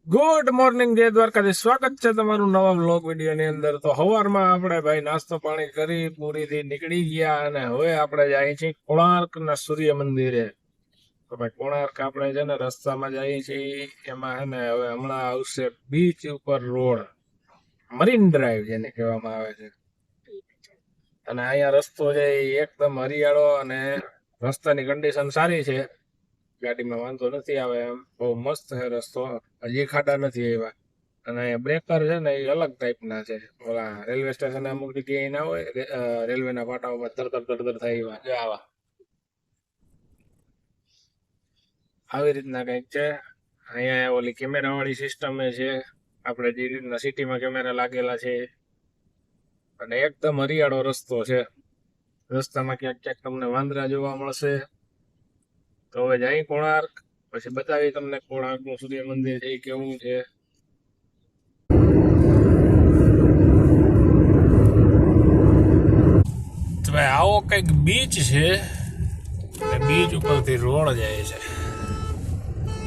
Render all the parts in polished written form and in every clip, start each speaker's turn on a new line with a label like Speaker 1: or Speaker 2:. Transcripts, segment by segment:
Speaker 1: Good morning જય દ્વારકાથી સ્વાગત છે તમારું નવા વ્લોગ વિડીયો ની અંદર। તો સવારમાં આપણે ભાઈ નાસ્તો પાણી કરી પૂરીથી નીકળી ગયા અને હવે આપણે જઈએ છીએ કોણાર્ક ના સૂર્ય મંદિરે। તો ભાઈ કોણાર્ક આપણે છે ને રસ્તામાં જઈએ છીએ, એમાં છે ને હવે હમણાં આવશે બીચ ઉપર રોડ, મરીન ડ્રાઈવ જેને કહેવામાં આવે છે। અને અહીંયા રસ્તો છે એકદમ હરિયાળો અને રસ્તાની કન્ડિશન સારી છે, ગાડીમાં વાંધો નથી આવે એમ, બહુ મસ્ત છે રસ્તો, હજી ખાડા નથી આવ્યા। અને બ્રેકર છે ને એ અલગ ટાઈપના છે, ઓલા રેલવે સ્ટેશન અમુક જગ્યાએ ના હોય, રેલવેના પાટાઓમાં તરતર તરતર થાય એવા જો આવા આવી રીતના કંઈક છે। અહીંયા ઓલી કેમેરા વાળી સિસ્ટમ છે, આપણે જે રીતના સિટીમાં કેમેરા લાગેલા છે। અને એકદમ હરિયાળો રસ્તો છે, રસ્તામાં ક્યાંક ક્યાંક તમને વાંદરા જોવા મળશે। તો હવે જઈ કોણાર્ક, પછી બતાવી તમને કોણાર્ક નું સૂર્ય મંદિર છે કેવું છે। તો ભાઈ આવો કઈક બીચ છે, બીચ ઉપરથી રોડ જાય છે।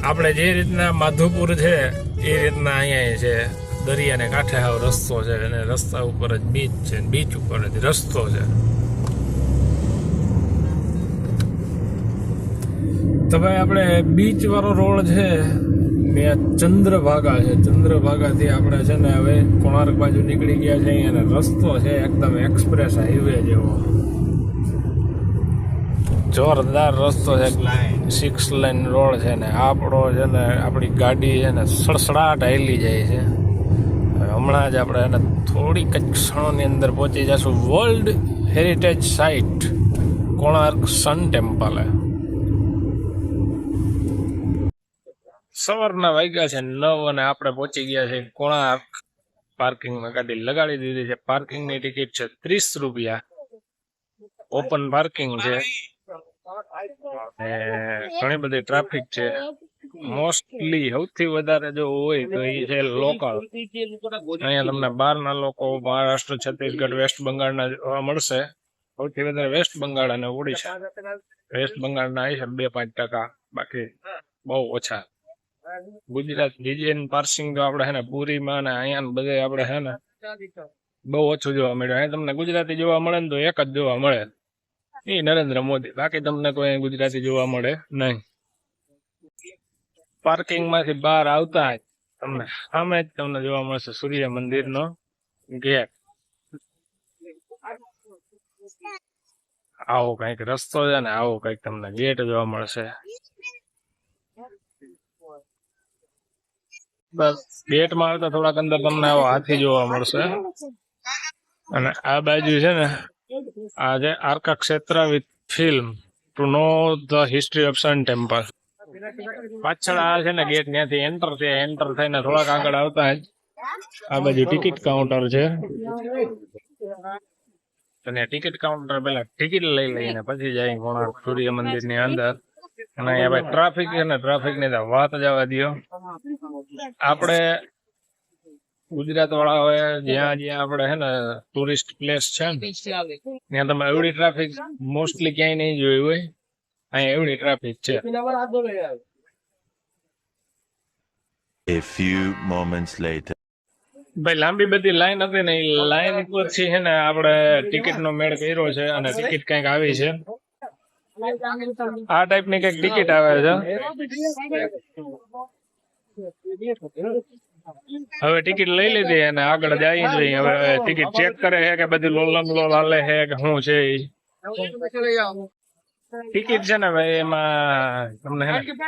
Speaker 1: આપણે જે રીતના માધુપુર છે એ રીતના અહીંયા છે, દરિયાને કાંઠે આવો રસ્તો છે અને રસ્તા ઉપર જ બીચ છે, બીચ ઉપર જ રસ્તો છે। તો ભાઈ આપણે બીચ વાળો રોડ છે ને ચંદ્રભાગા છે, ચંદ્રભાગાથી આપણે છે ને હવે કોણાર્ક બાજુ નીકળી ગયા છે। અને રસ્તો છે એકદમ એક્સપ્રેસ હાઈવે જેવો, જોરદાર રસ્તો છે, 6 લાઈન રોડ છે ને આપણો છે ને આપણી ગાડી છે ને સડસડાટ હાલી જાય છે। હમણાં જ આપણે એને થોડીક જ ક્ષણોની અંદર પહોંચી જશું world heritage site Konark sun temple. સવારના વાગ્યા છે 9 અને આપણે પહોંચી ગયા છે કોણાર્ક। પાર્કિંગમાં ગાડી લગાડી દીધી છે, પાર્કિંગની ટિકિટ છે 30 રૂપિયા, ઓપન પાર્કિંગ છે ઘણી બધી ટ્રાફિક છે। મોસ્ટલી સૌથી વધારે જો હોય તો એ છે લોકલ, અહીંયા તમને બહારના લોકો મહારાષ્ટ્ર, છત્તીસગઢ, વેસ્ટ બંગાળના જોવા મળશે। સૌથી વધારે વેસ્ટ બંગાળ અને ઓડિશા, વેસ્ટ બંગાળના છે 2-5%, બાકી બહુ ઓછા। ગુજરાત ડીજે પાર્સિંગ તો આપણે છે ને પુરીમાં ને અહીંયા બધે આપણે છે ને બહુ ઓછું જોવા મળ્યું। અહીંયા તમને ગુજરાતી જોવા મળે ને તો એક જ જોવા મળે, એ નરેન્દ્ર મોદી, બાકી તમને કોઈ ગુજરાતી જોવા મળે નહીં। પાર્કિંગ માંથી બહાર આવતા જ તમને સામે જ તમને જોવા મળશે સૂર્ય મંદિર નો ગેટ। આવો કઈક રસ્તો છે ને આવો કઈક તમને ગેટ જોવા મળશે। બસ ગેટમાં આવતા થોડાક અંદર તમને આવો હાથી જોવા મળશે। અને આ બાજુ છે ને આ જે Arka Kshetra with film to know the history of sun temple, પાછળ આ છે ને ગેટ, ત્યાંથી એન્ટર થઈને થોડાક આગળ આવતા જ આ બાજુ ટિકિટ કાઉન્ટર છે। અને ટિકિટ કાઉન્ટર પેલા ટિકિટ લઈ લઈને પછી જાય કોણાર્ક સૂર્ય મંદિર ની અંદર। અને અહીંયા ભાઈ ટ્રાફિક છે ને, ટ્રાફિક ની વાત જવા દો। આપણે ગુજરાત વાળા હોય જ્યાં જ્યાં આપણે છે ને ટુરિસ્ટ પ્લેસ છે ને ત્યાં તમે એવડી ટ્રાફિક મોસ્ટલી ક્યાંય નહીં જોયું હોય, અહીંયા એવડી ટ્રાફિક છે।
Speaker 2: A few moments later.
Speaker 1: ભાઈ લાંબી બધી લાઈન હતી ને, એ લાઈન ઉપરથી છે ને આપણે ટિકિટ નો મેળ કર્યો છે અને ટિકિટ કઈક આવી છે, આ ટાઈપ ની કઈક ટિકિટ આવે છે। હવે ટિકિટ લઈ લીધી અને આગળ જઈએ જોઈએ, હવે ટિકિટ ચેક કરે છે કે બધી લોલમ લોલ હાલે છે કે શું છે। ટિકિટ છે ને ભાઈ એમાં તમને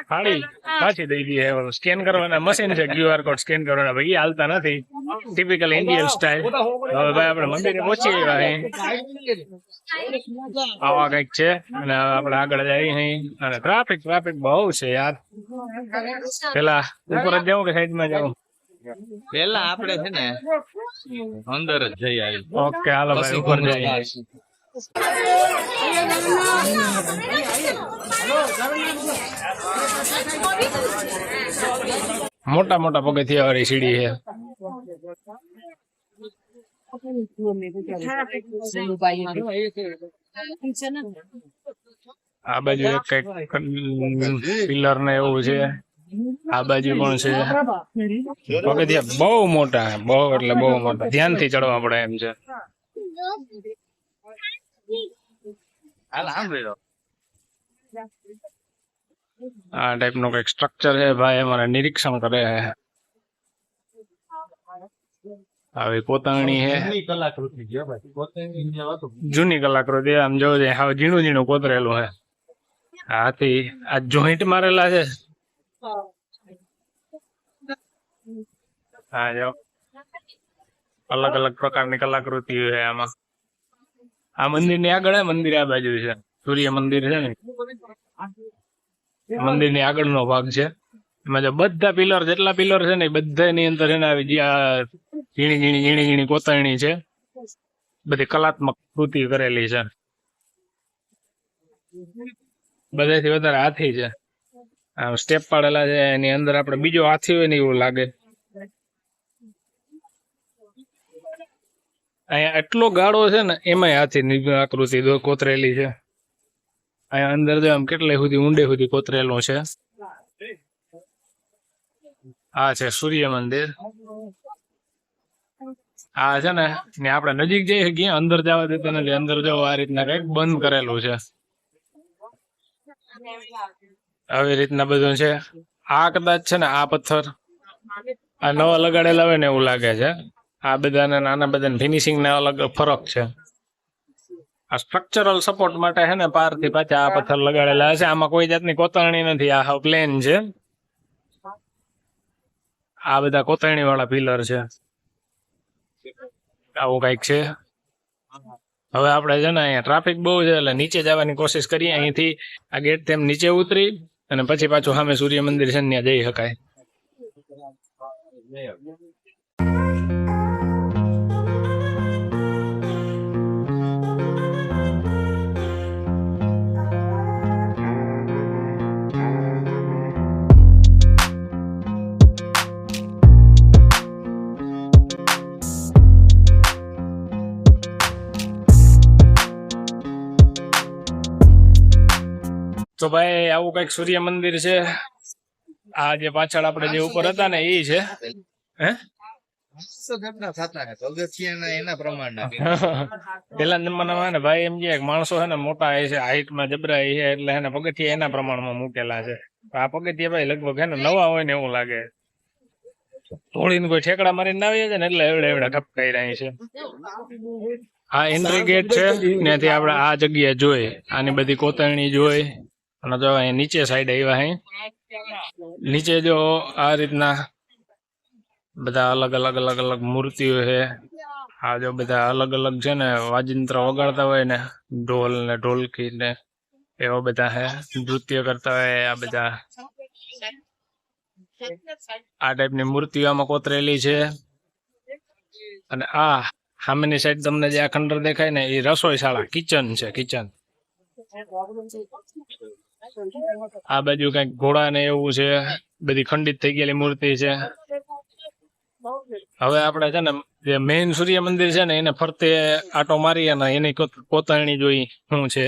Speaker 1: ફાડી પાછી દઈ દઈએ, સ્કેન કરવાના મશીન છે, QR કોડ સ્કેન કરવાના, ભાઈ હાલતા નથી, ટિપિકલ ઇન્ડિયન સ્ટાઇલ। હવે ભાઈ આપણે મંદિરે પહોંચી આવ્યા આવા કઈક છે અને આપણે આગળ જઈએ અને ટ્રાફિક બહુ છે યાર। પેલા ઉપર જ જાઉં કે સાઈડમાં જાઉં?
Speaker 3: પેલા આપણે છે ને અંદર જ જઈ આવી।
Speaker 1: ઓકે હાલો ભાઈ ઉપર જઈએ। મોટા મોટા પગથિયા વાળી સીડી છે। આ બાજુ એક કઈક પિલર ને એવું છે, આ બાજુ પણ છે પગથિયા બહુ મોટા, બહુ એટલે બહુ મોટા, ધ્યાનથી ચડવા પડે એમ છે.
Speaker 3: હાલ સાંભળી લો.
Speaker 1: આ ટાઈપ નું કઈક સ્ટ્રક્ચર છે ભાઈ, અમારે નિરીક્ષણ કરે છે. આવી કોતરણી છે,
Speaker 3: જૂની કલાકૃતિ છે ભાઈ. પોતાની જે હતું.
Speaker 1: જૂની કલાકૃતિ. આમ જોવો છે હાવ ઝીણું ઝીણું કોતરેલું છે. હાથી આ જોઈન્ટ મારેલા છે. હા જો અલગ અલગ પ્રકારની કલાકૃતિ છે આમાં. આ મંદિર ની આગળ મંદિર આ બાજુ છે, સૂર્ય મંદિર છે ને, મંદિર ની આગળનો ભાગ છે. એમાં જો બધા પિલર, જેટલા પિલર છે ને બધા ની અંદર છે ને આવી જે આ ઝીણી ઝીણી ઝીણી ઝીણી કોતરણી છે, બધી કલાત્મક કૃતિ કરેલી છે. બધાથી વધારે હાથી છે, સ્ટેપ પાડેલા છે. એની અંદર આપણે બીજો હાથી હોય ને એવું લાગે. અહીંયા એટલો ગાળો છે ને એમાંય હાથી આકૃતિ કોતરેલી છે. અહીંયા અંદર જો આમ કેટલે સુધી ઊંડે સુધી કોતરેલું છે. આ છે સૂર્ય મંદિર. આ છે ને આપણે નજીક જઈ શકીએ, અંદર જવા દેતા નથી. અંદર જો આ રીતના કઈક બંધ કરેલું છે, આવી રીતના બધું છે. આ કદાચ છે ને આ પથ્થર આ નવા લગાડેલા હોય ને એવું લાગે છે. આ બધાને નાના બધાને ફિનિશિંગ ને અલગ ફરક છે. આ સ્ટ્રક્ચરલ સપોર્ટ માટે છે ને પારથી પાછા આ પથ્થર લગાડેલા છે. આમાં કોઈ જાતની કોતરણી નથી, આ હાવ પ્લેન છે. આ બધા કોતરણી વાળા પિલર છે. આવું કઈક છે. હવે આપણે છે ને અહીંયા ટ્રાફિક બહુ છે એટલે નીચે જવાની કોશિશ કરીએ. અહીંથી આ ગેટ તેમ નીચે ઉતરી અને પછી પાછું સામે સૂર્ય મંદિર છે ને ત્યાં જઈ શકાય. તો ભાઈ આવું કઈક સૂર્ય મંદિર છે. આ જે પાછળ આપણે જે ઉપર હતા ને એ છે. હે
Speaker 3: એના પ્રમાણના
Speaker 1: પેલા જમાનામાં ને ભાઈ એમ કે માણસો છે ને મોટા છે, હાઈટમાં જબરા છે, એટલે એને પગથિયા એના પ્રમાણમાં મૂકેલા છે. આ પગથિયા ભાઈ લગભગ હે ને નવા હોય ને એવું લાગે. તોડીને કોઈ ઠેકડા મારીને ના આવીએ છે ને એટલે એવડે એવડા ઠપકાઈ રહી છે. આ એન્ટ્રી ગેટ છે, ત્યાંથી આપણે આ જગ્યા જોઈ, આની બધી કોતરણી જોઈ. અને જો અહીં નીચે સાઈડ આવ્યા, અહીં નીચે જો આ રીતના બધા અલગ અલગ અલગ અલગ મૂર્તિઓ છે. આ જો બધા અલગ અલગ છે ને વાજિંત્ર વગાડતા હોય ને, ઢોલ ને ઢોલકી ને એવા બધા છે, નૃત્ય કરતા હોય. આ બધા આ ટાઈપની મૂર્તિઓ આમાં કોતરેલી છે. અને આ સામેની સાઈડ તમને જે આ ખંડર દેખાય ને એ રસોઈ શાળા, કિચન છે, કિચન. આ બાજુ કઈક ઘોડા ને એવું છે, બધી ખંડિત થઈ ગયેલી મૂર્તિ છે. હવે આપણે છે ને જે મેઇન સૂર્ય મંદિર છે ને એને ફરતે આટો મારી અને એની કોતરણી જોઈ શું છે.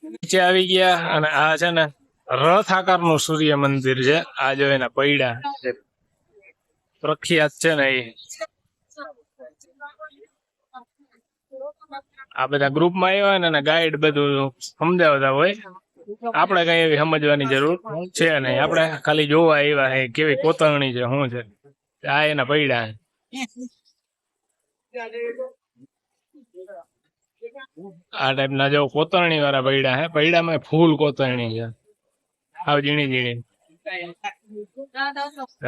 Speaker 1: નીચે આવી ગયા અને આ છે ને રથ આકારનું સૂર્ય મંદિર છે. આ જો એના પૈડા પ્રખ્યાત છે ને એ. આ બધા ગ્રુપમાં આવ્યા હોય ને ગાઈડ બધું સમજાવતા હોય. આપણે કઈ એવી સમજવાની જરૂર છે નહીં, આપણે ખાલી જોવા આવ્યા કેવી કોતરણી છે, શું છે. આ એના પૈડા. આ ટાઈપ ના જો કોતરણી વાળા પૈડા હે. પૈડામાં ફૂલ કોતરણી છે, આવ ઝીણી ઝીણી.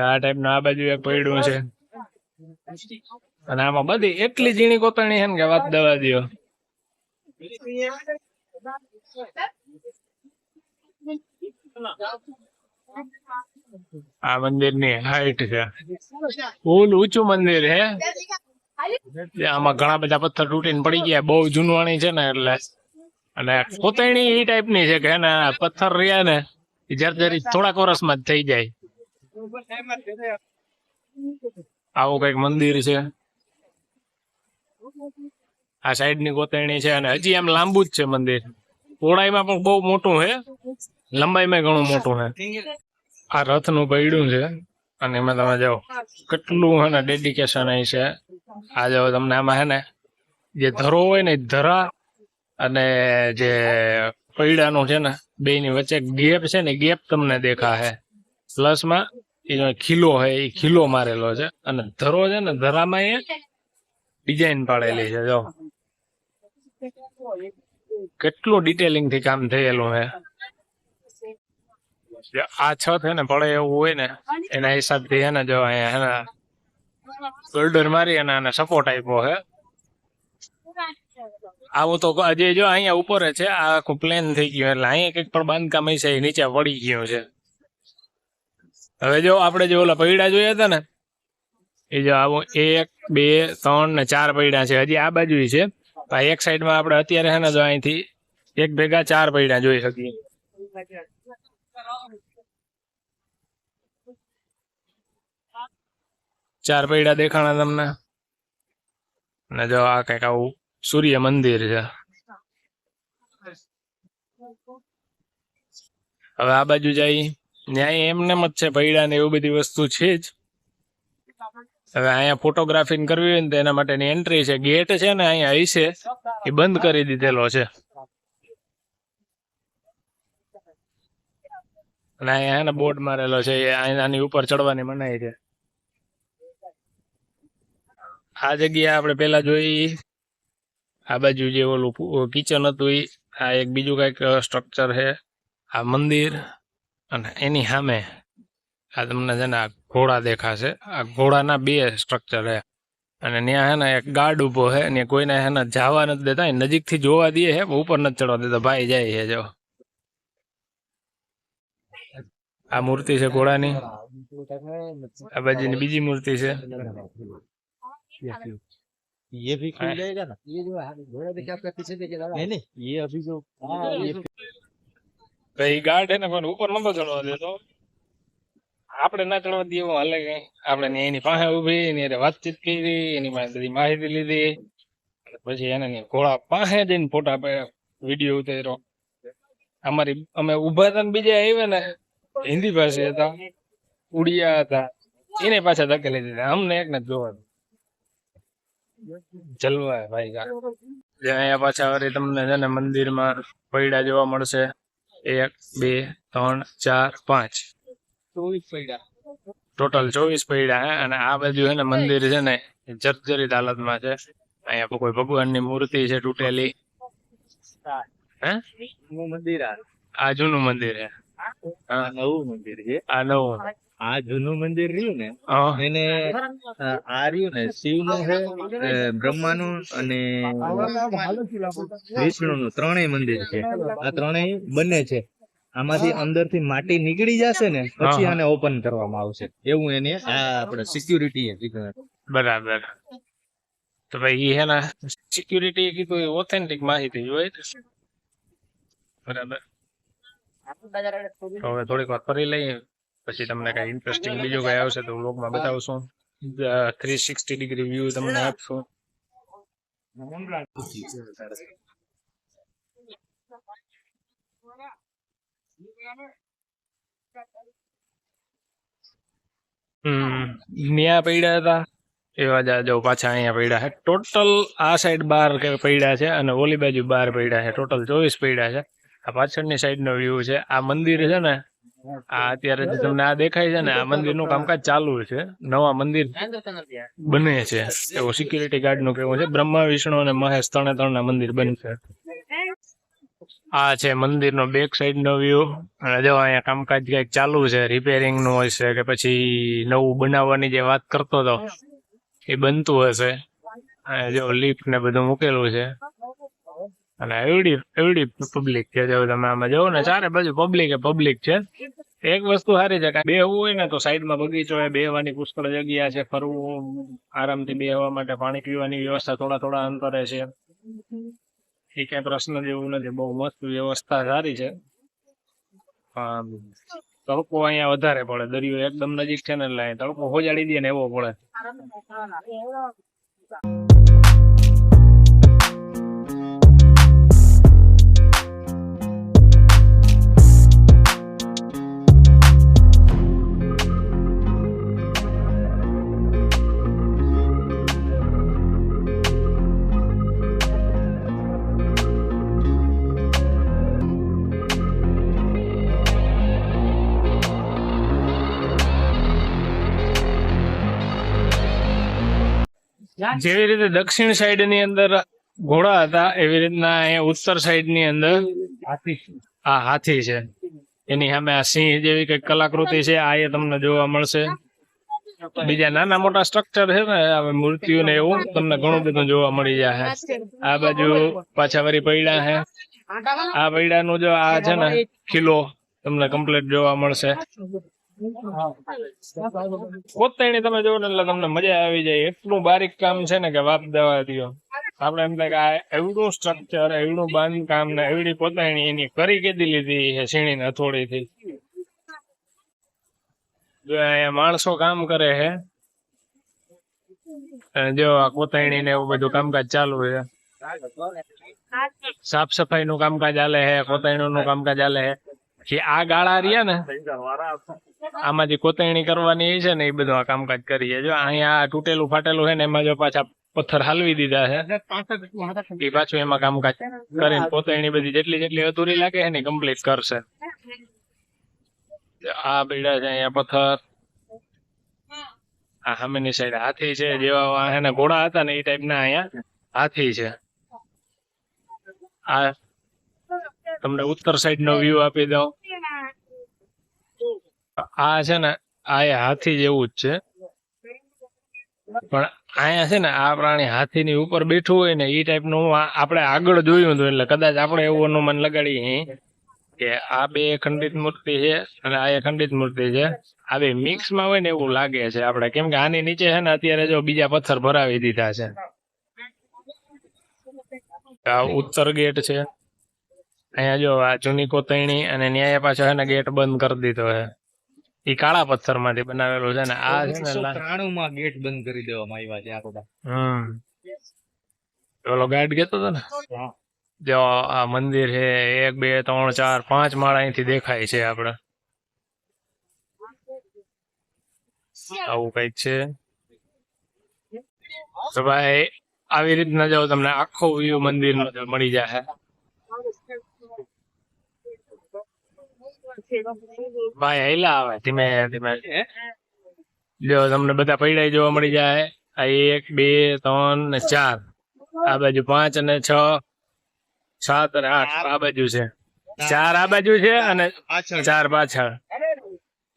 Speaker 1: આ ટાઈપ નું આ બાજુ એક પૈડું છે. અને આમાં બધી એટલી ઝીણી કોતરણી છે ને કે વાત દવા દો. આ મંદિર ની હાઈટ છે, ફૂલ ઊંચું મંદિર છે. આમાં ઘણા બધા પથ્થર તૂટીને પડી ગયા, બહુ જૂનવાણી છે ને એટલે. અને કોતરણી એ ટાઈપ ની છે કે પથ્થર રહ્યા ને જર્જરી થોડાક વર્ષમાં જ થઈ જાય. આવું કઈક મંદિર છે. આ સાઈડ ની કોતરણી છે અને હજી આમ લાંબુ જ છે મંદિર. પહોળાઈમાં પણ બહુ મોટું છે, લંબાઈમાં ઘણું મોટું છે. આ રથનું પૈડું છે અને એમાં તમે જાઓ કેટલું હે ને ડેડિકેશન અહીં છે. આ જાઓ તમને આમાં હે ને જે ધરો હોય ને એ ધરા અને જે પૈડાનું છે ને બેયની વચ્ચે ગેપ છે ને ગેપ તમને દેખા હે. પ્લસમાં એ ખીલો હે એ ખીલો મારેલો છે અને ધરો છે ને ધરામાં એ ડિઝાઇન પાડેલી છે. જો કેટલું ડિટેલિંગ થી કામ થયેલું હે. આ છત હે ને પડે એવું હોય ને એના હિસાબથી હે ને જો અહીંયા હે ને ગોલ્ડર મારી અને આને સપોર્ટ આપ્યો હે. આવું તો હજી જો અહીંયા ઉપર છે આ આખું પ્લેન થઈ ગયું એટલે અહીંયા કંઈક પણ બાંધકામ છે એ નીચે પડી ગયું છે. હવે જો આપણે જે ઓલા પૈડા જોયા હતા ને એ જો આવો 1 2 3 ને 4 પૈડા છે. હજી આ બાજુ છે એક સાઈડમાં આપણે અત્યારે હે ને જો અહીંથી એક ભેગા 4 પૈડા જોઈ શકીએ. 4 પૈડા દેખાણા તમને. અને જો આ કઈક આવું સૂર્ય મંદિર છે. હવે આ બાજુ જઈ ન્યાય એમને જ છે પૈડા ને એવું બધી વસ્તુ છે જ. હવે અહીંયા ફોટોગ્રાફી કરવી હોય ને તો એના માટેની એન્ટ્રી છે. ગેટ છે ને અહીંયા હશે એ બંધ કરી દીધેલો છે અને અહીંયા હે ને બોર્ડ મારેલો છે આની ઉપર ચડવાની મનાઈ છે. આ જગ્યા આપણે પેલા જોઈ આ બાજુ જે ઓલું કિચન હતું એ આ એક બીજું કઈક સ્ટ્રક્ચર છે. આ મંદિર અને એની સામે આ તમને છે ને આ ઘોડા દેખાશે. આ ઘોડાના 2 સ્ટ્રક્ચર છે અને ત્યાં હે ને એક ગાર્ડ ઉભો છે અને કોઈને હે ને જવા નથી દેતા. નજીકથી જોવા દે છે ઉપર નથી ચડવા દેતા. ભાઈ જાય છે જો આ મૂર્તિ છે ઘોડાની. આ બાજુની બીજી મૂર્તિ છે.
Speaker 3: ये भी खुल जाएगा ना ये जो घोड़ा देखिए आपका पीछे देखिए नहीं नहीं ये अभी जो
Speaker 1: ભાઈ ગાર્ડ હે ને પણ ઉપર નતો ચડવા દેતો. આપણે ના ચડવા દઈએ એવું હાલે કઈ. આપણે એની પાસે ઉભી એની વાતચીત કરી એની પાસે બધી માહિતી લીધી પછી એને ઘોડા પાસે જઈને ફોટા વિડીયો ઉતાર્યો. અમે ઉભા હતા ને બીજા આવ્યા ને હિન્દી પાસે હતા ઉડિયા હતા એને પાછા ધકેલી દીધા. અમને એક ને જોવા જલવા ભાઈ. અહીંયા પાછા વળી તમને છે ને મંદિરમાં પૈડા જોવા મળશે 1 2 3 4 5 24 પૈડા ટોટલ 24 પૈડા હે. અને આ બાજુ છે ને મંદિર છે ને જર્જરિત હાલતમાં છે. અહીંયા કોઈ ભગવાનની મૂર્તિ છે તૂટેલી. હે
Speaker 3: मंदिर
Speaker 1: આ જૂનું મંદિર છે.
Speaker 3: आ नવું મંદિર છે.
Speaker 1: આ નવું
Speaker 3: આ જૂનું મંદિર રહ્યું ને
Speaker 1: હા
Speaker 3: એને આ રહ્યું ને શિવનું છે બ્રહ્માનું અને વિષ્ણુનું ત્રણેય મંદિર છે. આ ત્રણેય બને છે. આમાંથી અંદરથી માટી નીકળી જશે ને પછી આને ઓપન કરવામાં આવશે એવું એને આ આપણે સિક્યુરિટી
Speaker 1: બરાબર. તો ભાઈ એ હે ને સિક્યુરિટી કીધું એ ઓથેન્ટિક માહિતી હોય. બરાબર. તો હવે થોડીક વાર ફરી લઈએ પછી તમને કઈ ઇન્ટરેસ્ટિંગ બીજું કઈ આવશે તો વ્લોગમાં બતાવશું. 360 ડિગ્રી વ્યૂ તમને આપશું. ન્યા પડ્યા હતા એવા જાઓ પાછા અહીંયા પડ્યા છે. ટોટલ આ સાઈડ 12 પડ્યા છે અને ઓલી બાજુ 12 પડ્યા છે. ટોટલ 24 પડ્યા છે. આ પાછળની સાઈડ નો વ્યૂ છે. આ મંદિર છે ને આ અત્યારે જે તમને આ દેખાય છે ને આ મંદિરનું કામકાજ ચાલુ છે. નવા મંદિર બને છે એવું સિક્યુરિટી ગાર્ડ નું કહેવું છે. બ્રહ્મા વિષ્ણુ અને મહેશ ત્રણના મંદિર બનશે. આ છે મંદિરનો બેક સાઈડ નો વ્યૂ. અને જો અહીંયા કામકાજ કઈક ચાલુ છે રિપેરિંગ નું હશે કે પછી નવું બનાવવાની જે વાત કરતો હતો એ બનતું હશે. જો લિફ્ટ ને બધું મૂકેલું છે અને એવડી પબ્લિક છે. જો તમે આમાં જોવો ને ચારે બાજુ પબ્લિક છે. એક વસ્તુ સારી છે કે બેહવું હોય ને તો સાઈડમાં બગીચો હોય, બેહવાની પુષ્કળ જગ્યા છે, ફરવું આરામથી બેહવા માટે પાણી પીવાની વ્યવસ્થા થોડા અંતરે છે. એ કઈ પ્રશ્ન જેવું નથી. બહુ મસ્ત વ્યવસ્થા સારી છે. તડકો અહીંયા વધારે પડે. દરિયો એકદમ નજીક છે ને એટલે તડકો હોજાડી દે ને એવો પડે. જેવી રીતે દક્ષિણ સાઈડ ની અંદર ઘોડા હતા એવી રીતના અહીંયા ઉત્તર સાઈડ ની અંદર આ હાથી છે. એની સામે આ સિંહ જેવી કઈક કલાકૃતિ છે આ એ તમને જોવા મળશે. બીજા નાના મોટા સ્ટ્રક્ચર છે ને મૂર્તિઓ ને એવું તમને ઘણું બધું જોવા મળી જાય. આ બાજુ પાછા વળી પૈડા છે. આ પૈડાનું જો આ છે ને કિલ્લો તમને કમ્પ્લીટ જોવા મળશે. કોતરણી તમે જોવો ને એટલે તમને મજા આવી જાય. એટલું બારીક કામ છે ને કે વાત દેવા દો. આપડે એમ થાય કે આ એવડું સ્ટ્રક્ચર, એવડું બાંધકામ ને એવડી કોતરણી એની કરી કેદી લીધી છે સીણી ને હથોડી થી. જો અહીંયા માણસો કામ કરે છે અને જો આ કોતરણી ને એવું બધું કામકાજ ચાલુ છે. સાફ સફાઈ નું કામકાજ ચાલે છે, કોતરણી નું કામકાજ ચાલે છે. આ ગાળા રહ્યા ને આમાંથી કોતરણી કરવાની છે ને એ બધું આ કામકાજ કરીએ. જો અહીંયા તૂટેલું ફાટેલું છે ને એમાં જો પાછા પથ્થર હાલવી દીધા છે એ પાછું એમાં કામકાજ કરીને કોતરણી બધી જેટલી અધૂરી લાગે છે ને કમ્પ્લીટ કરશે. આ પીડા છે અહીંયા પથ્થર. આ સામેની સાઈડ હાથી છે. જેવા એને ઘોડા હતા ને એ ટાઈપ ના અહીંયા હાથી છે. આ તમને ઉત્તર સાઈડ નો વ્યૂ આપી દઉં. આ છે ને આ હાથી જેવું જ છે પણ અહીંયા છે ને આ પ્રાણી હાથી ની ઉપર બેઠું હોય ને એ ટાઈપ નું આપણે આગળ જોયું હતું એટલે કદાચ આપણે એવું અનુમાન લગાડીએ કે આ બે ખંડિત મૂર્તિ છે અને આ ખંડિત મૂર્તિ છે. આ બે મિક્સ માં હોય ને એવું લાગે છે આપણે, કેમ કે આની નીચે છે ને અત્યારે જો બીજા પથ્થર ભરાવી દીધા છે. આ ઉત્તર ગેટ છે. અહીંયા જો આ જૂની કોતરણી અને ન્યાય પાછો છે ને ગેટ બંધ કરી દીધો છે. ઈ કાળા પથ્થર માંથી બનાવેલું છે ને આ છે ને
Speaker 3: 1993 માં ગેટ બંધ કરી દેવામાં આવ્યા છે આ બધા.
Speaker 1: ઓલો ગાઈડ કેતો હતો ને જો આ મંદિર છે 1 2 3 4 5 માળ અહીંથી દેખાય છે આપડે. આવું કઈક છે તો ભાઈ. આવી રીતના જો તમને આખો વ્યૂ મંદિર નો મળી જાય. ભાઈ હેલા આવે ધીમે ધીમે. જો તમને બધા પૈડા જોવા મળી જાય. આ 1 2 3 ને 4 આ બાજુ 5 અને 6 7 અને 8 આ બાજુ છે. 4 આ બાજુ છે અને 4 પાછળ.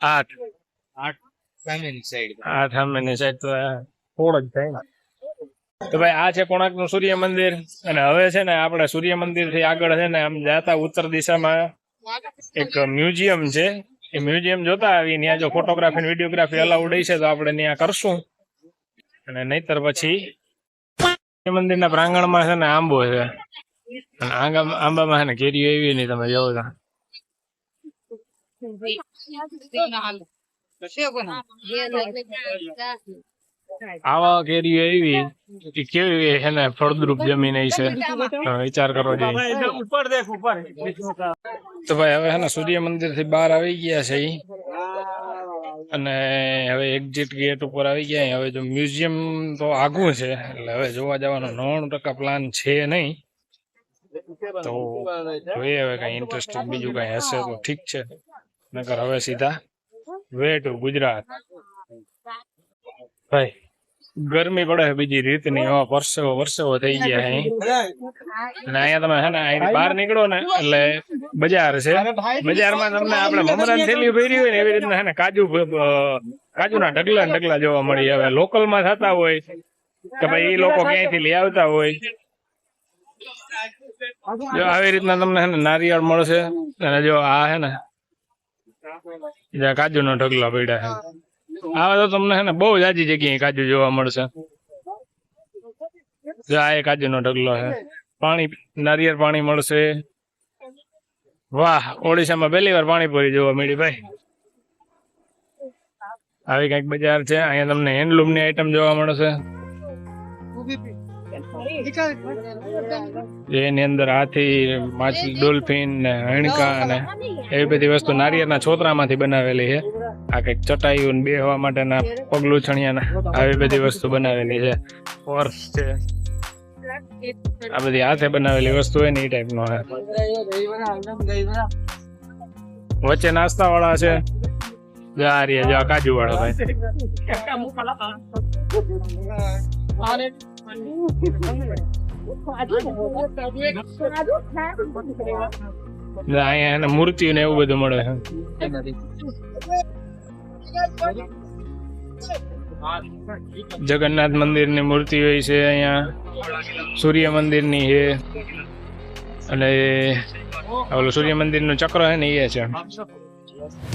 Speaker 1: 8
Speaker 3: સામેની સાઈડ.
Speaker 1: 8 સામેની સાઈડ તો થોડ જ થાય ને. તો ભાઈ આ છે કોણાર્ક નું સૂર્ય મંદિર. અને હવે છે ને આપણે સૂર્ય મંદિર થી આગળ છે ને આમ જતા ઉત્તર દિશામાં એક મ્યુઝિયમ છે. એ મ્યુઝિયમ જોતા આવી ત્યાં જો ફોટોગ્રાફી ને વિડીયોગ્રાફી અલાઉડ છે તો આપણે ત્યાં કરશું. અને નહીતર પછી મંદિર ના પ્રાંગણમાં છે ને આંબો છે અને આંબામાં છે ને કેરીઓ એવી નહીં તમે જોવો તો. આવા કેરીઓ એવી કે કેવી છે ને ફળદ્રુપ જમીન છે. વિચાર કરવો જોઈએ. તો ભાઈ હવે છે ને સૂર્ય મંદિર થી બહાર આવી ગયા છે અને હવે એક્ઝિટ ગેટ ઉપર આવી ગયા. હવે જો મ્યુઝિયમ તો આગું છે એટલે હવે જોવા જવાનો 99% પ્લાન છે નહીં. તો જોઈએ હવે કઈ ઇન્ટરેસ્ટિંગ બીજું કઈ હશે તો ઠીક છે, નકર હવે સીધા વે ટુ ગુજરાત. ભાઈ ગરમી પડે બીજી રીતની. પરસેવો થઈ ગયા અહીં. અને અહીંયા તમે છે ને અહીંથી બહાર નીકળો ને એટલે બજાર છે. બજારમાં તમને આપણે મમરાની થેલી ભરી હોય ને એવી રીતના છે ને કાજુના ઢગલા જોવા મળી. હવે લોકલમાં થતા હોય કે ભાઈ એ લોકો ક્યાંયથી લઈ આવતા હોય. જો આવી રીતના તમને છે ને નારિયેળ મળશે. અને જો આ છે ને કાજુનો ઢગલો પડ્યા છે. આવા તો તમને છે ને બહુ જાજી જગ્યાએ કાજુ જોવા મળશે. જો આ કાજુનો ઢગલો છે. પાણી નારિયેળ પાણી મળશે. વાહ, ઓડિશામાં પહેલી વાર પાણીપુરી જોવા મળી ભાઈ. આવી કઈક બજાર છે. અહીંયા તમને હેન્ડલૂમ ની આઈટમ જોવા મળશે. એની અંદર હાથી, માછલી, ડોલ્ફિન ને હણકા અને એવી બધી વસ્તુ નારિયેળના છોતરામાંથી બનાવેલી છે. આ કઈક ચટાઈઓ બેહવા માટેના પગલું છણિયાના આવી બધી વસ્તુ બનાવેલી છે. પર્સ છે. આ બધી હાથે બનાવેલી વસ્તુ હોય ને એ ટાઈપ નો છે. વચ્ચે નાસ્તા વાળા છે. કાજુ વાળા ભાઈ અહીંયા એને મૂર્તિ ને એવું બધું મળે છે. જગન્નાથ મંદિર ની મૂર્તિ હોય છે અહીંયા, સૂર્ય મંદિર ની છે, અને ઓલું સૂર્ય મંદિર નું ચક્ર છે ને એ છે.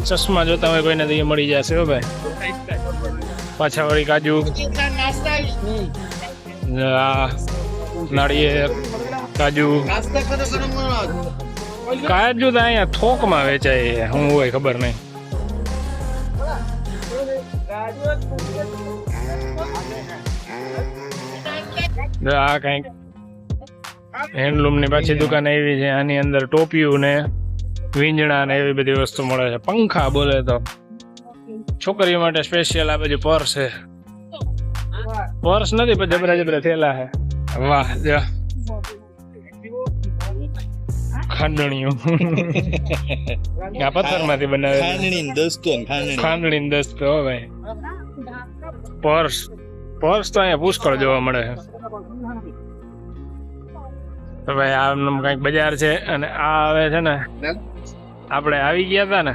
Speaker 1: ચશ્મા જોતા હોય કોઈને તો એ મળી જશે હો ભાઈ. પાછા વળી કાજુ, નાળિયેર, કાજુ કાજુ તો અહીંયા થોકમાં વેચાય, શું હોય ખબર નહીં. આ કઈક હેન્ડલૂમ ની પાછી દુકાન એવી છે. આની અંદર ટોપિયું ને વીંજણા ને એવી બધી વસ્તુ મળે છે. પંખા બોલે તો છોકરીઓ માટે સ્પેશિયલ આ બધું પર્સ છે. પર્સ નથી પણ જબરા જબરા થયેલા છે. વાહ જા ખાંડણીઓ આ પથ્થર માંથી બનાવે. ખાંડણી દસ્તો હો ભાઈ. પર્સ તો અહીંયા પુષ્કળ જોવા મળે છે. તો ભાઈ આમ કઈક બજાર છે, અને આ આવે છે ને આપણે આવી ગયા હતા ને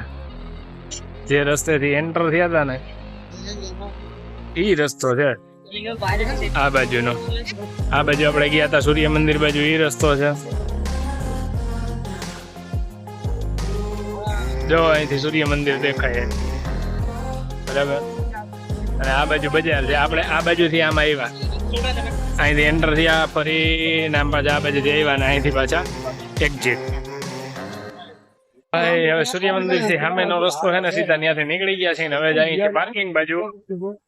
Speaker 1: જે રસ્તેથી એન્ટર થયા હતા ને ઈ રસ્તો છે આ બાજુનો. આ બાજુ આપણે ગયા હતા સૂર્ય મંદિર બાજુ, ઈ રસ્તો છે. જો અહીંથી સૂર્ય મંદિર દેખાય બરાબર. અને આ બાજુ બજાર છે. આપણે આ બાજુથી આમ આવ્યા, અહીંથી એન્ટર થયા, ફરી નામ પાછા આ બાજુથી આવ્યા ને અહીંથી પાછા એક્ઝિટ. હવે સૂર્ય મંદિર થી સામેનો રસ્તો છે ને સીધા ત્યાંથી નીકળી ગયા છે ને હવે જાય છે પાર્કિંગ બાજુ.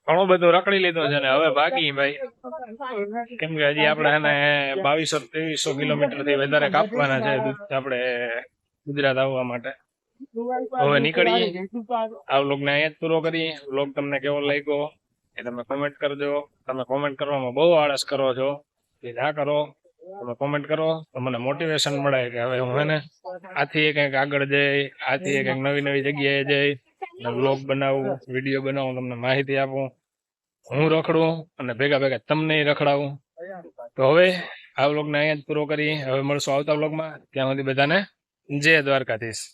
Speaker 1: ઘણું બધું રખડી લીધું છે ને હવે ભાગી ભાઈ, કેમ કે હજી આપણે એને 2200-2300 કિલોમીટર થી વધારે કાપવાના છે આપણે ગુજરાત આવવા માટે. હવે નીકળીએ. આ વ્લોગ ને અહીંયા જ પૂરો કરીએ. વ્લોગ તમને કેવો લાગ્યો એ તમે કોમેન્ટ કરજો. તમે કોમેન્ટ કરવામાં બહુ આળસ કરો છો, એ ના કરો. તમે કોમેન્ટ કરો તો મને મોટિવેશન મળે કે હવે હું એને આથી કંઈક આગળ જઈ, આથી કંઈક નવી નવી જગ્યાએ જઈ વ્લોગ બનાવું, વિડીયો બનાવું, તમને માહિતી આપું, હું રખડું અને ભેગા ભેગા તમને રખડાવું. તો હવે આ વ્લોગને અહીંયા જ પૂરો કરી. હવે મળશું આવતા વ્લોગમાં. ત્યાં સુધી બધાને જય દ્વારકાધીશ.